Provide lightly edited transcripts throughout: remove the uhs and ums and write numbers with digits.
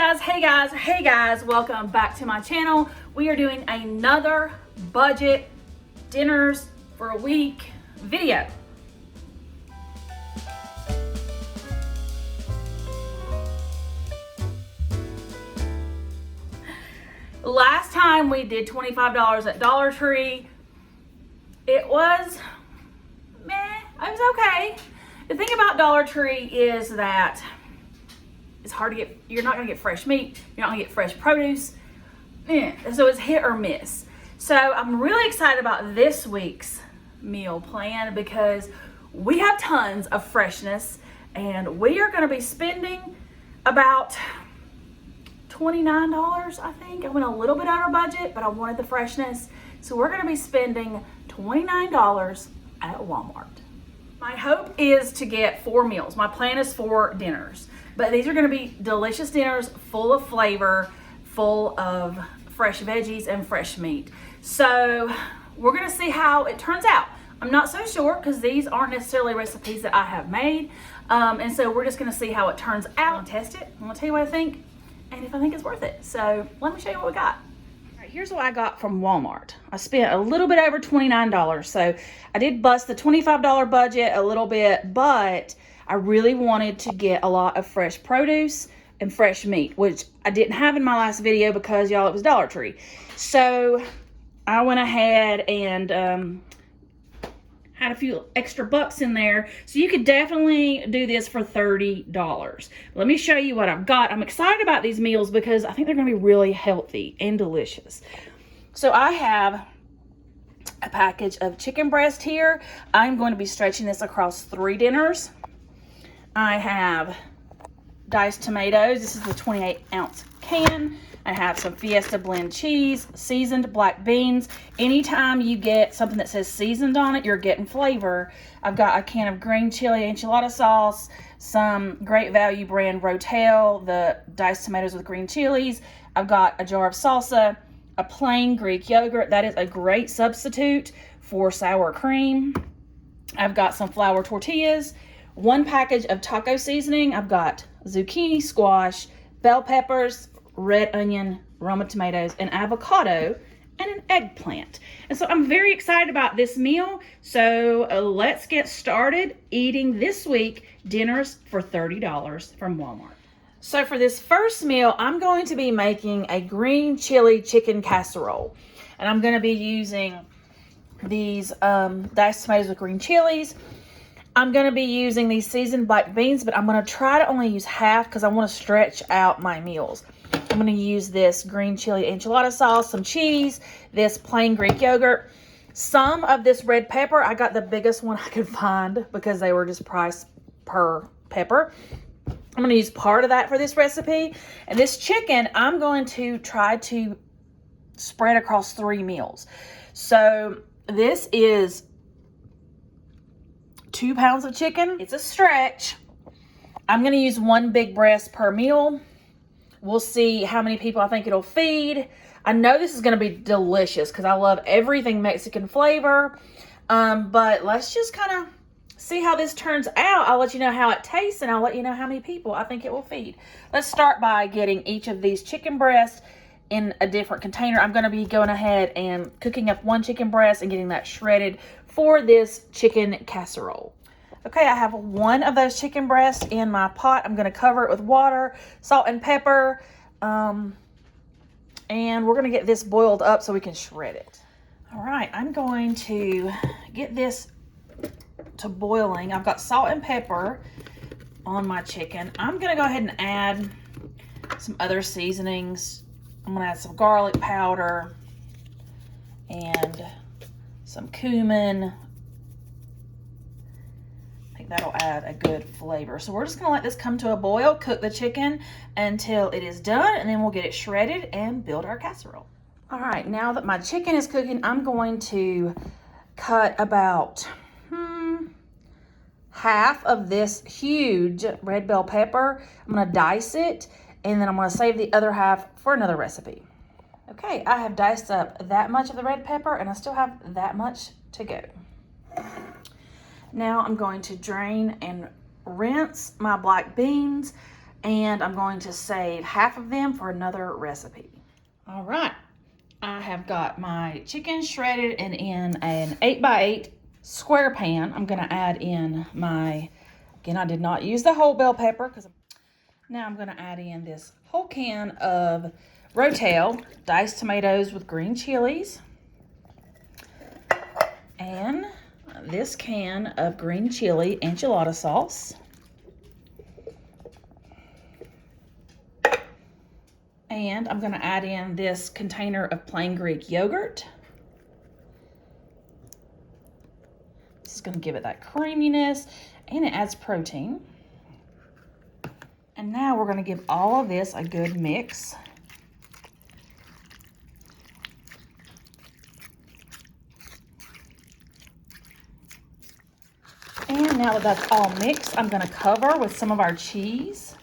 Hey guys, welcome back to my channel. We are doing another budget dinners for a week video. Last time we did $25 at Dollar Tree. It was meh, it was okay. The thing about Dollar Tree is that it's hard to get, you're not gonna get fresh meat, you're not gonna get fresh produce. So it's hit or miss. So I'm really excited about this week's meal plan because we have tons of freshness and we are gonna be spending about $29, I think. I went a little bit out of budget, but I wanted the freshness. So we're gonna be spending $29 at Walmart. My hope is to get 4 meals. My plan is 4 dinners. But these are gonna be delicious dinners full of flavor, full of fresh veggies and fresh meat. So we're gonna see how it turns out. I'm not so sure because these aren't necessarily recipes that I have made. And so we're just gonna see how it turns out and test it. I'm gonna tell you what I think and if I think it's worth it. So let me show you what we got. All right, here's what I got from Walmart. I spent a little bit over $29. So I did bust the $25 budget a little bit, but I really wanted to get a lot of fresh produce and fresh meat, which I didn't have in my last video because, y'all, it was Dollar Tree. So I went ahead and had a few extra bucks in there. So you could definitely do this for $30. Let me show you what I've got. I'm excited about these meals because I think they're going to be really healthy and delicious. So I have a package of chicken breast here. I'm going to be stretching this across 3 dinners. I have diced tomatoes. This is the 28-ounce can. I have some Fiesta blend cheese, seasoned black beans. Anytime you get something that says seasoned on it, you're getting flavor. I've got a can of green chili enchilada sauce, some Great Value brand Rotel, the diced tomatoes with green chilies. I've got a jar of salsa, a plain Greek yogurt. That is a great substitute for sour cream. I've got some flour tortillas, 1 package of taco seasoning. I've got zucchini, squash, bell peppers, red onion, Roma tomatoes, an avocado, and an eggplant. And so I'm very excited about this meal. So let's get started eating this week dinners for $30 from Walmart. So for this first meal, I'm going to be making a green chili chicken casserole. And I'm going to be using these diced tomatoes with green chilies. I'm going to be using these seasoned black beans, but I'm going to try to only use half because I want to stretch out my meals. I'm going to use this green chili enchilada sauce, some cheese, this plain Greek yogurt, some of this red pepper. I got the biggest one I could find because they were just priced per pepper. I'm going to use part of that for this recipe. And this chicken, I'm going to try to spread across 3 meals. So this is 2 pounds of chicken. It's a stretch. I'm going to use 1 big breast per meal. We'll see how many people I think it'll feed. I know this is going to be delicious because I love everything Mexican flavor. But let's just kind of see how this turns out. I'll let you know how it tastes and I'll let you know how many people I think it will feed. Let's start by getting each of these chicken breasts in a different container. I'm going to be going ahead and cooking up 1 chicken breast and getting that shredded for this chicken casserole. Okay, I have 1 of those chicken breasts in my pot. I'm going to cover it with water, salt and pepper, and we're going to get this boiled up so we can shred it. All right, I'm going to get this to boiling. I've got salt and pepper on my chicken. I'm going to go ahead and add some other seasonings. I'm going to add some garlic powder and some cumin. I think that'll add a good flavor. So we're just going to let this come to a boil, cook the chicken until it is done, and then we'll get it shredded and build our casserole. All right, now that my chicken is cooking, I'm going to cut about half of this huge red bell pepper. I'm going to dice it, and then I'm going to save the other half for another recipe. Okay, I have diced up that much of the red pepper, and I still have that much to go. Now I'm going to drain and rinse my black beans and I'm going to save half of them for another recipe. All right, I have got my chicken shredded and in an 8x8 square pan. I'm gonna add in my, again, I did not use the whole bell pepper because now I'm gonna add in this whole can of Rotel diced tomatoes with green chilies, and this can of green chili enchilada sauce. And I'm gonna add in this container of plain Greek yogurt. This is gonna give it that creaminess and it adds protein. And now we're gonna give all of this a good mix. And now that that's all mixed, I'm gonna cover with some of our cheese.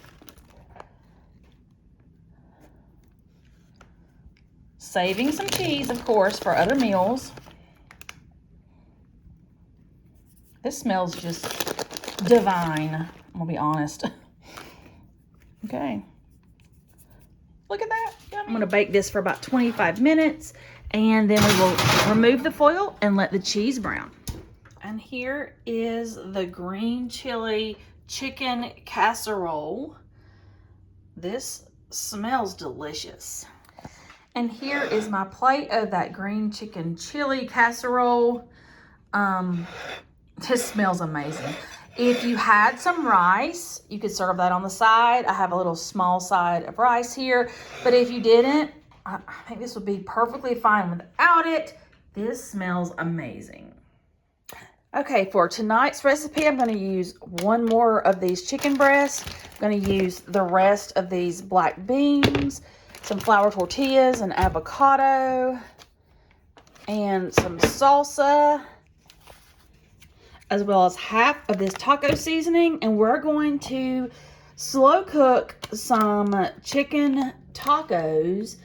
Saving some cheese, of course, for other meals. This smells just divine, I'm gonna be honest. Okay. Look at that. Yummy. I'm gonna bake this for about 25 minutes, and then we will remove the foil and let the cheese brown. And here is the green chili chicken casserole. This smells delicious. And here is my plate of that green chicken chili casserole. This smells amazing. If you had some rice, you could serve that on the side. I have a little small side of rice here, but if you didn't, I think this would be perfectly fine without it. This smells amazing. Okay, for tonight's recipe, I'm gonna use one more of these chicken breasts. I'm gonna use the rest of these black beans, some flour tortillas, and avocado, and some salsa, as well as half of this taco seasoning. And we're going to slow cook some chicken tacos,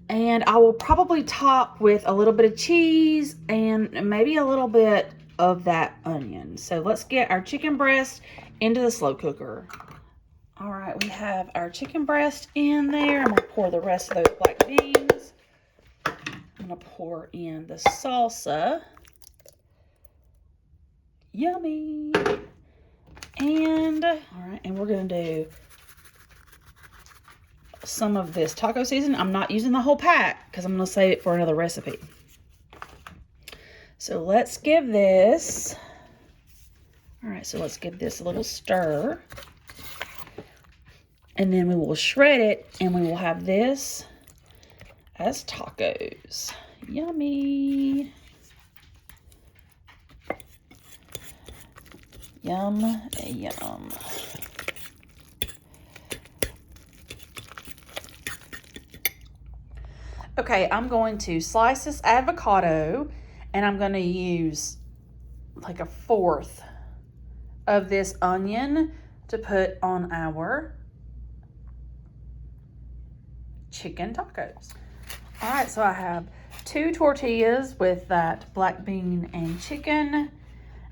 and I will probably top with a little bit of cheese and maybe a little bit of that onion. So let's get our chicken breast into the slow cooker. All right, we have our chicken breast in there. I'm gonna pour the rest of those black beans. I'm gonna pour in the salsa. Yummy. And, all right, and we're gonna do some of this taco seasoning. I'm not using the whole pack because I'm gonna save it for another recipe. So let's give this, all right, so let's give this a little stir. And then we will shred it, and we will have this as tacos. Yummy. Yum, yum. Okay, I'm going to slice this avocado, and I'm going to use like 1/4 of this onion to put on our chicken tacos. All right, so I have 2 tortillas with that black bean and chicken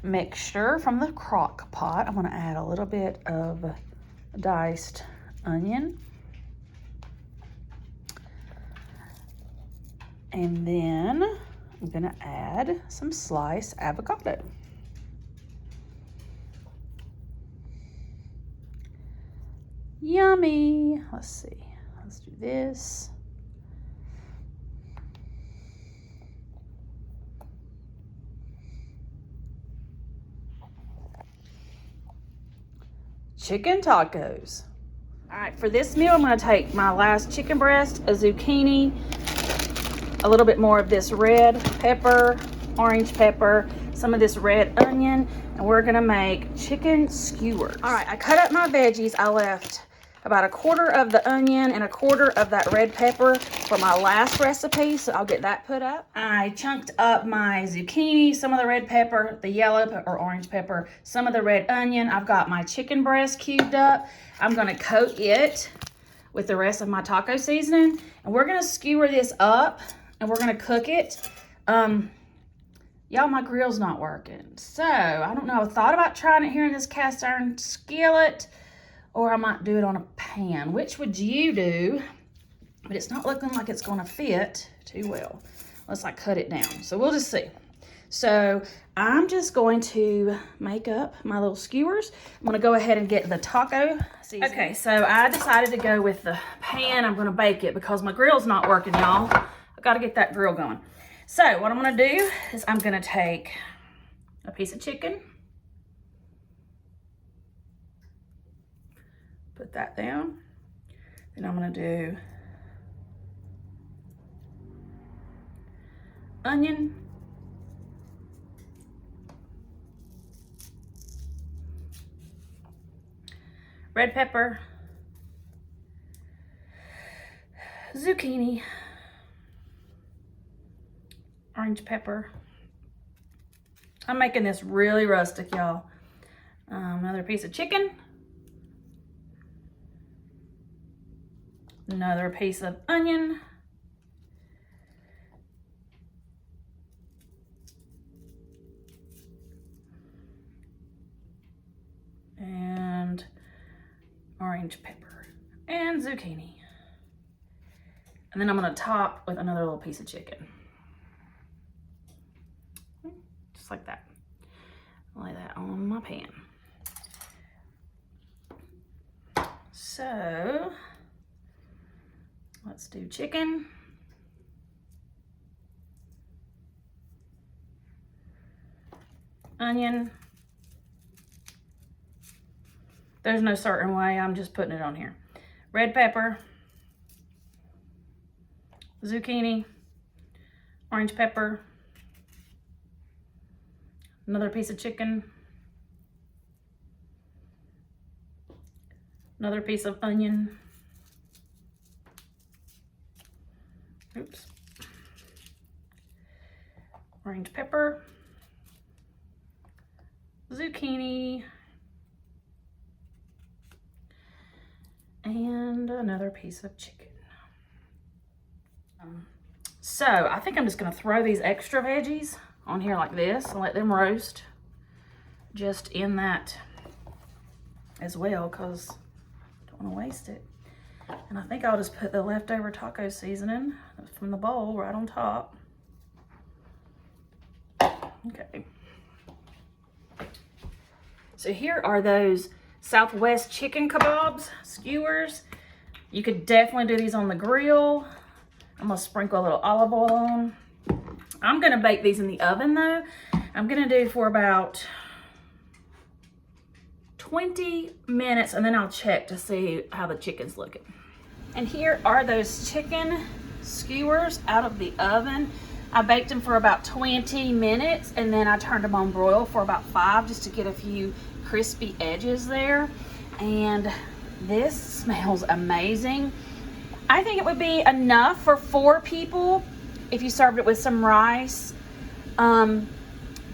mixture from the crock pot. I'm gonna add a little bit of diced onion. And then I'm gonna add some sliced avocado. Yummy. Let's see. Let's do this. Chicken tacos. All right, for this meal, I'm gonna take my last chicken breast, a zucchini, a little bit more of this red pepper, orange pepper, some of this red onion, and we're gonna make chicken skewers. All right, I cut up my veggies. I left about 1/4 of the onion and 1/4 of that red pepper for my last recipe, so I'll get that put up. I chunked up my zucchini, some of the red pepper, the yellow or orange pepper, some of the red onion. I've got my chicken breast cubed up. I'm gonna coat it with the rest of my taco seasoning, and we're gonna skewer this up, and we're gonna cook it. Y'all, my grill's not working, so I don't know. I thought about trying it here in this cast iron skillet, or I might do it on a pan. Which would you do? But it's not looking like it's gonna fit too well unless I cut it down. So we'll just see. So I'm just going to make up my little skewers. I'm gonna go ahead and get the taco seasoning. Okay, so I decided to go with the pan. I'm gonna bake it because my grill's not working, y'all. I gotta get that grill going. So what I'm gonna do is I'm gonna take a piece of chicken, put that down. Then I'm gonna do onion, red pepper, zucchini, orange pepper. I'm making this really rustic, y'all. Another piece of chicken, another piece of onion, and orange pepper and zucchini. And then I'm gonna top with another little piece of chicken. Just like that. Lay that on my pan. So let's do chicken. Onion. There's no certain way, I'm just putting it on here. Red pepper, zucchini, orange pepper, another piece of chicken, another piece of onion, oops, orange pepper, zucchini, and another piece of chicken. So I think I'm just gonna throw these extra veggies on here like this and let them roast just in that as well, because I don't want to waste it. And I think I'll just put the leftover taco seasoning from the bowl right on top. Okay. So here are those Southwest chicken kebabs, skewers. You could definitely do these on the grill. I'm gonna sprinkle a little olive oil on. I'm gonna bake these in the oven though. I'm gonna do for about 20 minutes and then I'll check to see how the chicken's looking. And here are those chicken skewers out of the oven. I baked them for about 20 minutes and then I turned them on broil for about 5 just to get a few crispy edges there. And this smells amazing. I think it would be enough for 4 people if you served it with some rice.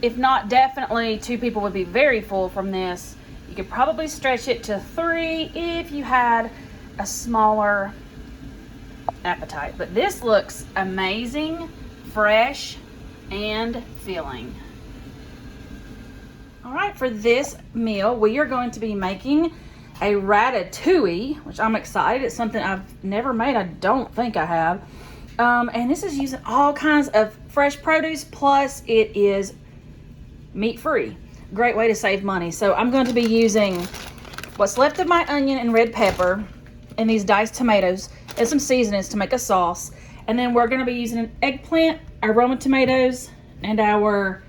If not, definitely 2 people would be very full from this. You could probably stretch it to 3 if you had a smaller appetite. But this looks amazing, fresh, and filling. All right, for this meal, we are going to be making a ratatouille, which I'm excited. It's something I've never made. I don't think I have. And this is using all kinds of fresh produce, plus it is meat-free. Great way to save money. So I'm going to be using what's left of my onion and red pepper and these diced tomatoes and some seasonings to make a sauce. And then we're going to be using an eggplant, our Roma tomatoes, and our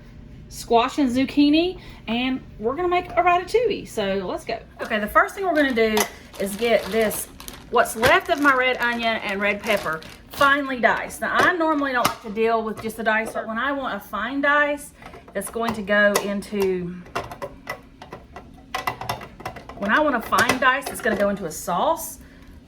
squash and zucchini, and we're gonna make a ratatouille. So let's go. Okay, the first thing we're gonna do is get this, what's left of my red onion and red pepper, finely diced. Now I normally don't like to deal with just the dice, but when I want a fine dice that's going to go into, when I want a fine dice that's gonna go into a sauce,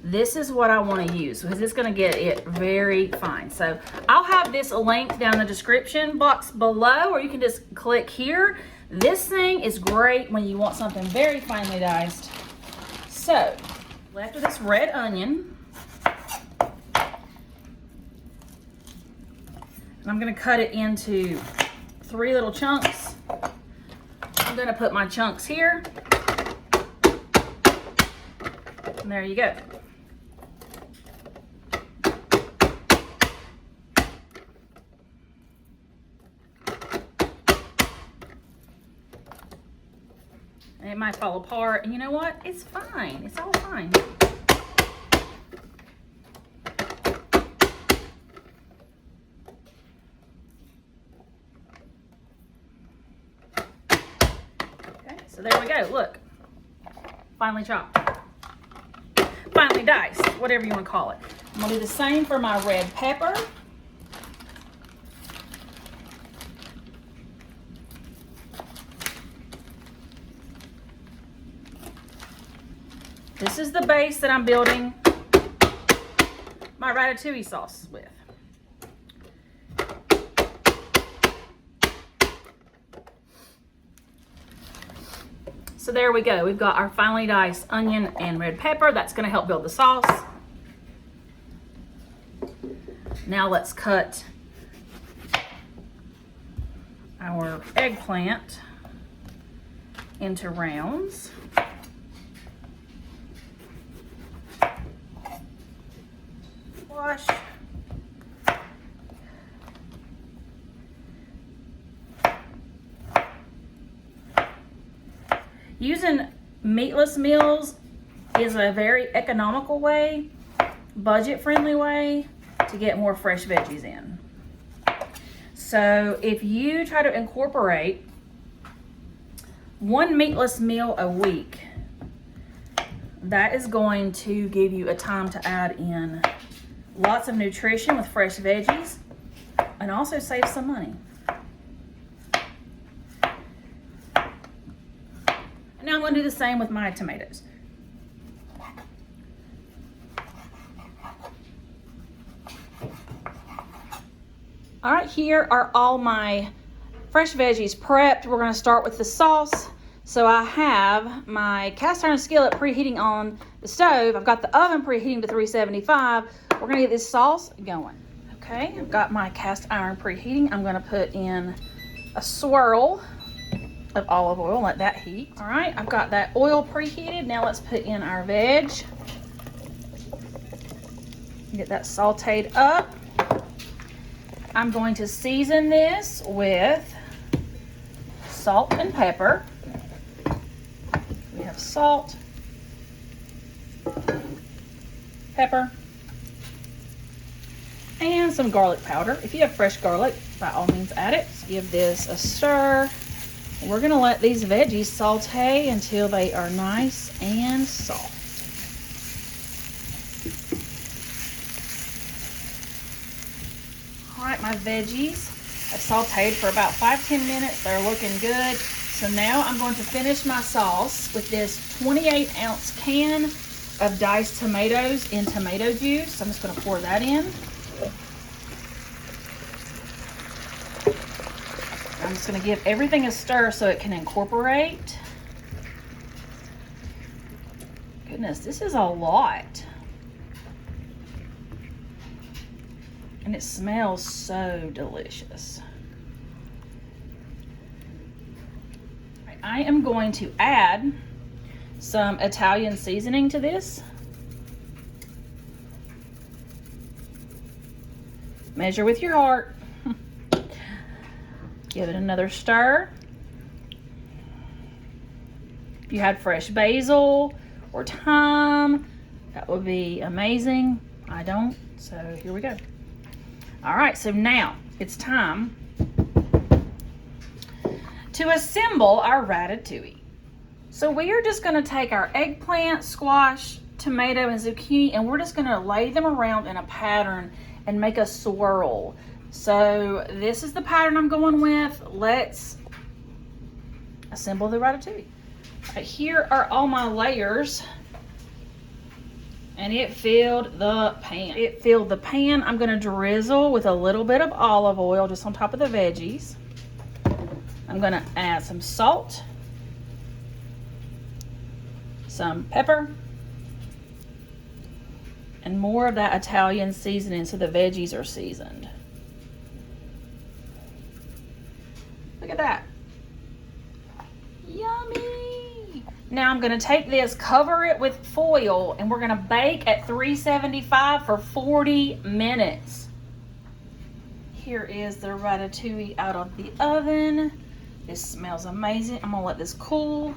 this is what I want to use because it's going to get it very fine. So I'll have this link down in the description box below, or you can just click here. This thing is great when you want something very finely diced. So left of this red onion, and I'm going to cut it into 3 little chunks. I'm going to put my chunks here. And there you go. And it might fall apart. And you know what? It's fine. It's all fine. Okay, so there we go. Look. Finely chopped. Finely diced, whatever you want to call it. I'm going to do the same for my red pepper. This is the base that I'm building my ratatouille sauce with. So there we go. We've got our finely diced onion and red pepper. That's going to help build the sauce. Now let's cut our eggplant into rounds. Wash. Using meatless meals is a very economical way, budget-friendly way to get more fresh veggies in. So if you try to incorporate one meatless meal a week, that is going to give you a time to add in lots of nutrition with fresh veggies and also save some money. Now I'm going to do the same with my tomatoes. All right, here are all my fresh veggies prepped. We're going to start with the sauce. So I have my cast iron skillet preheating on the stove. I've got the oven preheating to 375. We're going to get this sauce going. Okay, I've got my cast iron preheating. I'm going to put in a swirl of olive oil, let that heat. All right, I've got that oil preheated. Now let's put in our veg. Get that sauteed up. I'm going to season this with salt and pepper. We have salt, pepper, and some garlic powder. If you have fresh garlic, by all means add it. Let's give this a stir. We're going to let these veggies saute until they are nice and soft. All right, my veggies have sauteed for about 5-10 minutes. They're looking good. So now I'm going to finish my sauce with this 28-ounce can of diced tomatoes in tomato juice. I'm just going to pour that in. I'm just going to give everything a stir so it can incorporate. Goodness, this is a lot. And it smells so delicious. I am going to add some Italian seasoning to this. Measure with your heart. Give it another stir. If you had fresh basil or thyme, that would be amazing. I don't, so here we go. All right, so now it's time to assemble our ratatouille. So we are just gonna take our eggplant, squash, tomato, and zucchini, and we're just gonna lay them around in a pattern and make a swirl. So this is the pattern I'm going with. Let's assemble the ratatouille. Right, here are all my layers. And it filled the pan. It filled the pan. I'm gonna drizzle with a little bit of olive oil just on top of the veggies. I'm gonna add some salt, some pepper, and more of that Italian seasoning so the veggies are seasoned. Look at that. Yummy! Now I'm gonna take this, cover it with foil, and we're gonna bake at 375 for 40 minutes. Here is the ratatouille out of the oven. This smells amazing. I'm gonna let this cool,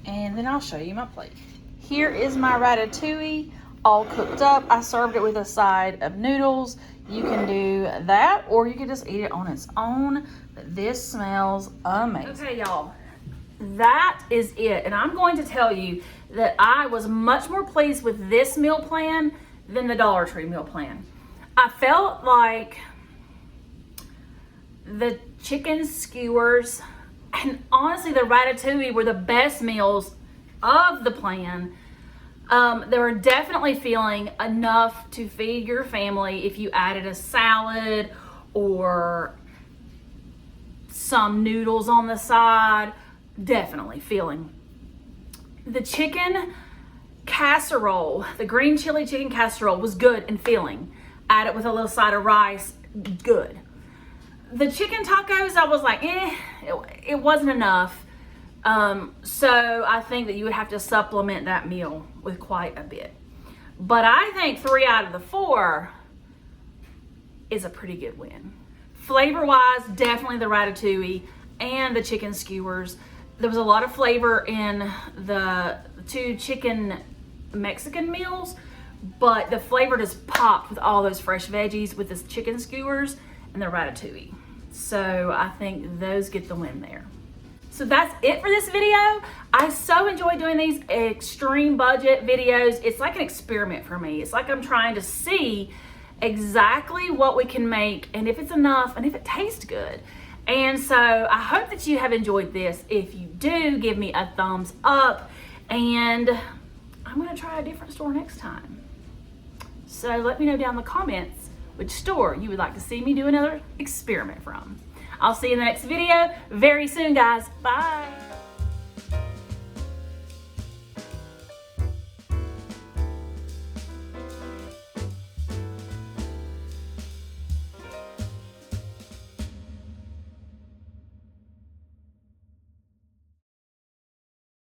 and then I'll show you my plate. Here is my ratatouille, all cooked up. I served it with a side of noodles. You can do that, or you can just eat it on its own. But this smells amazing. Okay, y'all, that is it. And I'm going to tell you that I was much more pleased with this meal plan than the Dollar Tree meal plan. I felt like the chicken skewers and honestly the ratatouille were the best meals of the plan. They were definitely feeling enough to feed your family if you added a salad or some noodles on the side. Definitely feeling. The chicken casserole, the green chili chicken casserole was good and filling. Add it with a little side of rice, good. The chicken tacos, I was like, it wasn't enough. So I think that you would have to supplement that meal with quite a bit. But I think 3 out of the 4 is a pretty good win. Flavor-wise, definitely the ratatouille and the chicken skewers. There was a lot of flavor in the 2 chicken Mexican meals, but the flavor just popped with all those fresh veggies with the chicken skewers and the ratatouille. So I think those get the win there. So that's it for this video. I so enjoy doing these extreme budget videos. It's like an experiment for me. It's like I'm trying to see exactly what we can make and if it's enough and if it tastes good. And so I hope that you have enjoyed this. If you do, give me a thumbs up, and I'm gonna try a different store next time. So let me know down in the comments which store you would like to see me do another experiment from. I'll see you in the next video very soon, guys. Bye.